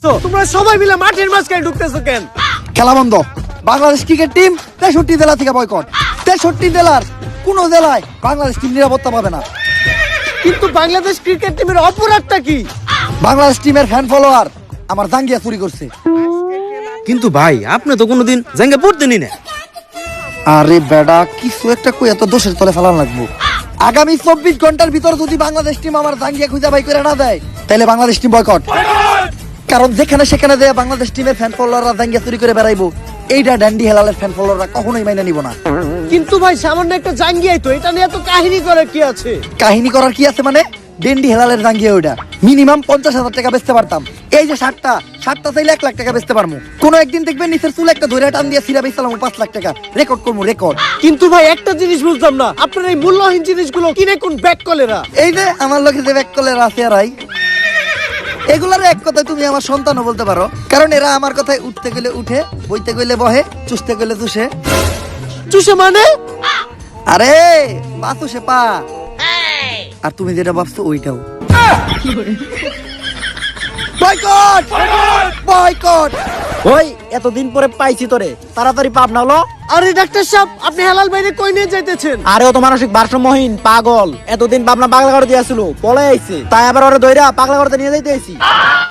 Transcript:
তোমরা সবাই মিলে মাঠের মাঝখানে ঢুকতেছো কেন? খেলা বন্ধ। বাংলাদেশ ক্রিকেট টিম 63 জেলা থেকে বয়কট। 63 জেলার কোন জেলায় বাংলাদেশ টিম নিরাপত্তা পাবে না। কিন্তু বাংলাদেশ ক্রিকেট টিমের অপরাধটা কি? বাংলাদেশ টিমের ফ্যান ফলোয়ার আমার জাঙ্গিয়া চুরি করছে। কিন্তু ভাই আপনি তো কোনোদিন জাঙ্গা পড়তেনি না। আরে বেডা, কিছু একটা কই এত দোষের তলে ফেলান লাগবো। আগামী 24 ঘন্টার ভিতর যদি বাংলাদেশ টিম আমার জাঙ্গিয়া খুঁজে বাই করে না দেয়, তাহলে বাংলাদেশ টিম বয়কট। কারণ যেখানে সেখানে দেয়া বাংলাদেশ টিমের ফ্যান ফলোয়াররা জাঙ্গিয়া চুরি করে বেড়াইবো, এইটা ড্যান্ডি হেলালের ফ্যান ফলোয়াররা কখনোই মাইনা নিব না। কিন্তু ভাই সামান্য একটা জাঙ্গিয়াই তো, এটা নিয়ে এত কাহিনী করে কি আছে? কাহিনী করার কি আছে মানে? ডেন্ডি হেলালের জাঙ্গিয়া ওইটা মিনিমাম 50,000 টাকা বেচতে পারতাম। এই যে শার্টটা চাইলে 1 লাখ টাকা বেচতে পারবো। কোনো একদিন দেখবেন নিচের চুল একটা ধরে টান দিয়ে সিরা বেচলাম 5 লাখ টাকা রেকর্ড করবো, রেকর্ড। কিন্তু ভাই একটা জিনিস বুঝলাম না, আপনার এই মূল্যহীন জিনিসগুলো কিনে কোন ব্যাক কলেরা? এই যে আমার লোকে যে ব্যাক কলের আছে আরাই, এগুলার এক কথায় তুমি আমার সন্তানও বলতে পারো। কারণ এরা আমার কথায় উঠতে গেলে উঠে, বইতে গেলে বহে, চুষতে গেলে চুষে। চুষে মানে? আরে বাসু সে পা। আর তুমি যেটা ভাবছো ওইটাও। Boycott boycott. ওই এতদিন পরে পাইছি তোরে, তাড়াতাড়ি পাপ না হলো। আরে ডাক্তার সাহেব, আপনি হেলাল ভাইরে কই নিয়ে যাইতেছেন? আরে ও তো মানসিক ভারসাম্যহীন পাগল, এতদিন পাবনা পাগলা করে দিয়েছিল, পলে আইছে, তাই আবার ওরে দইরা পাগলা করতে নিয়ে যাইতে আইছি।